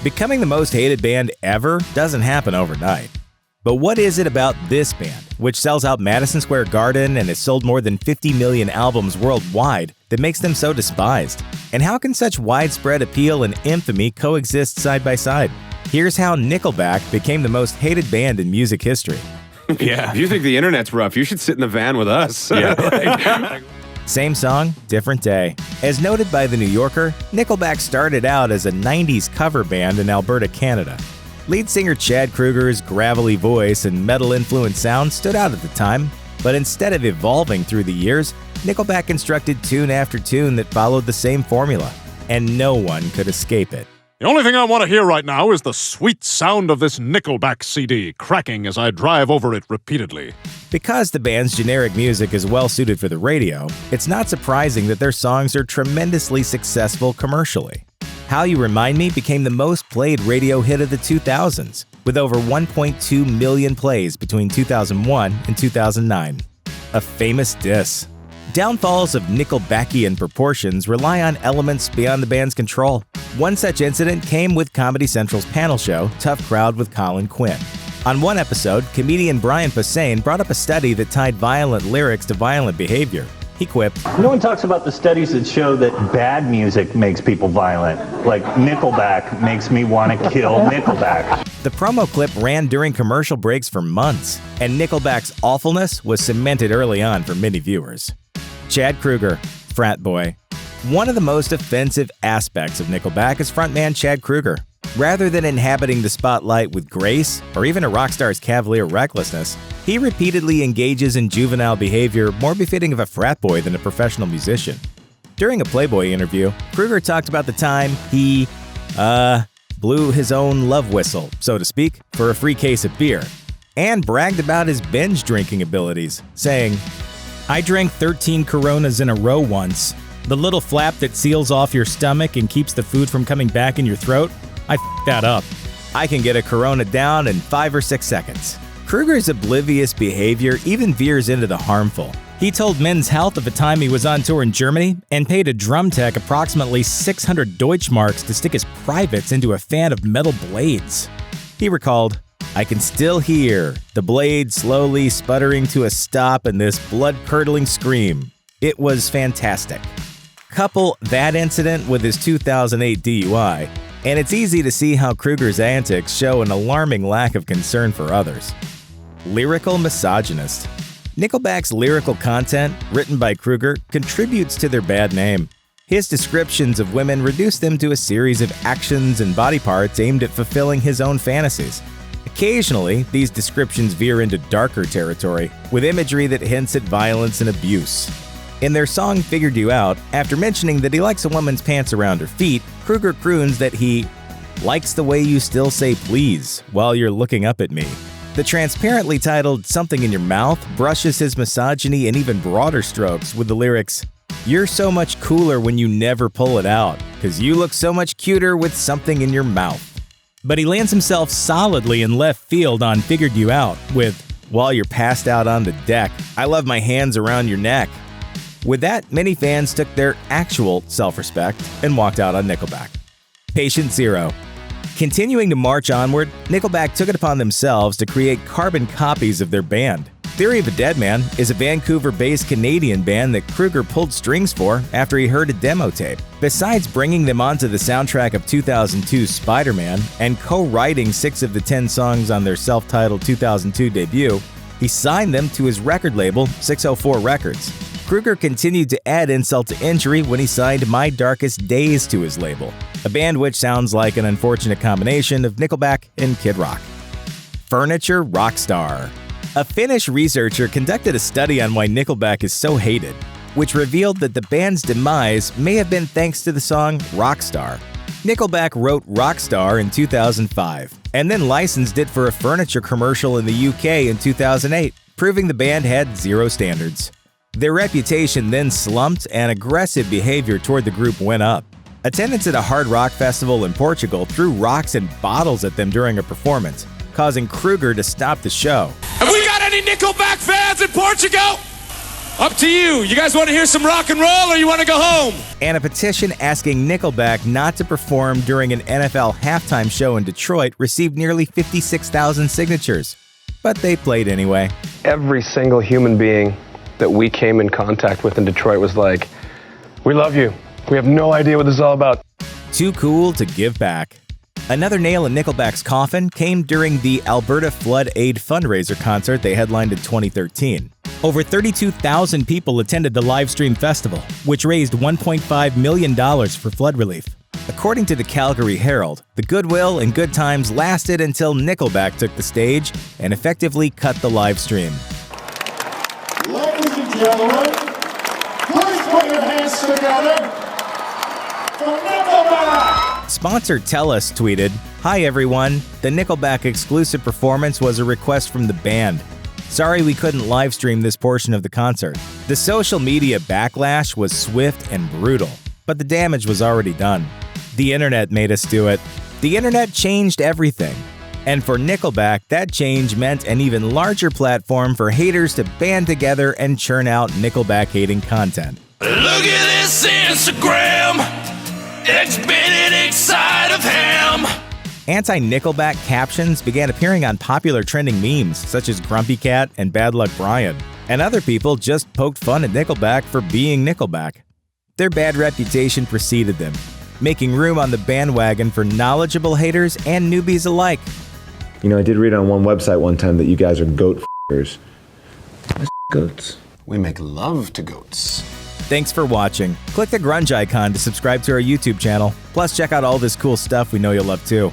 Becoming the most hated band ever doesn't happen overnight. But what is it about this band, which sells out Madison Square Garden and has sold more than 50 million albums worldwide, that makes them so despised? And how can such widespread appeal and infamy coexist side by side? Here's how Nickelback became the most hated band in music history. Yeah. If you think the internet's rough, you should sit in the van with us. Yeah. Same song, different day. As noted by The New Yorker, Nickelback started out as a 90s cover band in Alberta, Canada. Lead singer Chad Kroeger's gravelly voice and metal-influenced sound stood out at the time, but instead of evolving through the years, Nickelback constructed tune after tune that followed the same formula, and no one could escape it. The only thing I want to hear right now is the sweet sound of this Nickelback CD cracking as I drive over it repeatedly. Because the band's generic music is well suited for the radio, it's not surprising that their songs are tremendously successful commercially. How You Remind Me became the most played radio hit of the 2000s, with over 1.2 million plays between 2001 and 2009. A famous diss. Downfalls of Nickelbackian proportions rely on elements beyond the band's control. One such incident came with Comedy Central's panel show, Tough Crowd with Colin Quinn. On one episode, comedian Brian Posehn brought up a study that tied violent lyrics to violent behavior. He quipped, "No one talks about the studies that show that bad music makes people violent. Like Nickelback makes me want to kill Nickelback." The promo clip ran during commercial breaks for months, and Nickelback's awfulness was cemented early on for many viewers. Chad Kroeger, frat boy. One of the most offensive aspects of Nickelback is frontman Chad Kroeger. Rather than inhabiting the spotlight with grace or even a rock star's cavalier recklessness, he repeatedly engages in juvenile behavior more befitting of a frat boy than a professional musician. During a Playboy interview, Kroeger talked about the time he, blew his own love whistle, so to speak, for a free case of beer, and bragged about his binge drinking abilities, saying, "I drank 13 Coronas in a row once. The little flap that seals off your stomach and keeps the food from coming back in your throat, I f***ed that up. I can get a Corona down in 5 or 6 seconds." Kroeger's oblivious behavior even veers into the harmful. He told Men's Health of a time he was on tour in Germany and paid a drum tech approximately 600 Deutschmarks to stick his privates into a fan of metal blades. He recalled, "I can still hear the blade slowly sputtering to a stop and this blood-curdling scream. It was fantastic." Couple that incident with his 2008 DUI, and it's easy to see how Kroeger's antics show an alarming lack of concern for others. Lyrical misogynist. Nickelback's lyrical content, written by Kroeger, contributes to their bad name. His descriptions of women reduce them to a series of actions and body parts aimed at fulfilling his own fantasies. Occasionally, these descriptions veer into darker territory, with imagery that hints at violence and abuse. In their song Figured You Out, after mentioning that he likes a woman's pants around her feet, Kroeger croons that he likes the way you still say please while you're looking up at me. The transparently titled Something in Your Mouth brushes his misogyny in even broader strokes with the lyrics, "You're so much cooler when you never pull it out, 'cause you look so much cuter with something in your mouth." But he lands himself solidly in left field on Figured You Out with, "While you're passed out on the deck, I love my hands around your neck." With that, many fans took their actual self-respect and walked out on Nickelback. Patient Zero. Continuing to march onward, Nickelback took it upon themselves to create carbon copies of their band. Theory of a Deadman is a Vancouver-based Canadian band that Kroeger pulled strings for after he heard a demo tape. Besides bringing them onto the soundtrack of 2002's Spider-Man and co-writing 6 of the 10 songs on their self-titled 2002 debut, he signed them to his record label, 604 Records. Kroeger continued to add insult to injury when he signed My Darkest Days to his label, a band which sounds like an unfortunate combination of Nickelback and Kid Rock. Furniture Rockstar. A Finnish researcher conducted a study on why Nickelback is so hated, which revealed that the band's demise may have been thanks to the song Rockstar. Nickelback wrote Rockstar in 2005, and then licensed it for a furniture commercial in the UK in 2008, proving the band had zero standards. Their reputation then slumped and aggressive behavior toward the group went up. Attendants at a hard rock festival in Portugal threw rocks and bottles at them during a performance, causing Kroeger to stop the show. Have we got any Nickelback fans in Portugal? Up to you. You guys want to hear some rock and roll or you want to go home? And a petition asking Nickelback not to perform during an NFL halftime show in Detroit received nearly 56,000 signatures. But they played anyway. Every single human being that we came in contact with in Detroit was like, "We love you. We have no idea what this is all about." Too cool to give back. Another nail in Nickelback's coffin came during the Alberta Flood Aid fundraiser concert they headlined in 2013. Over 32,000 people attended the livestream festival, which raised $1.5 million for flood relief. According to the Calgary Herald, the goodwill and good times lasted until Nickelback took the stage and effectively cut the live stream. Ladies and gentlemen, please put your hands together for Nickelback! Sponsor TELUS tweeted, "Hi everyone, the Nickelback exclusive performance was a request from the band. Sorry we couldn't live stream this portion of the concert." The social media backlash was swift and brutal, but the damage was already done. The internet made us do it. The internet changed everything. And for Nickelback, that change meant an even larger platform for haters to band together and churn out Nickelback-hating content. Look at this Instagram. It's been inside of him. Anti-Nickelback captions began appearing on popular trending memes such as Grumpy Cat and Bad Luck Brian, and other people just poked fun at Nickelback for being Nickelback. Their bad reputation preceded them, making room on the bandwagon for knowledgeable haters and newbies alike. You know, I did read on one website one time that you guys are goat f***ers. What's goats? We make love to goats. Thanks for watching. Click the grunge icon to subscribe to our YouTube channel. Plus, check out all this cool stuff we know you'll love too.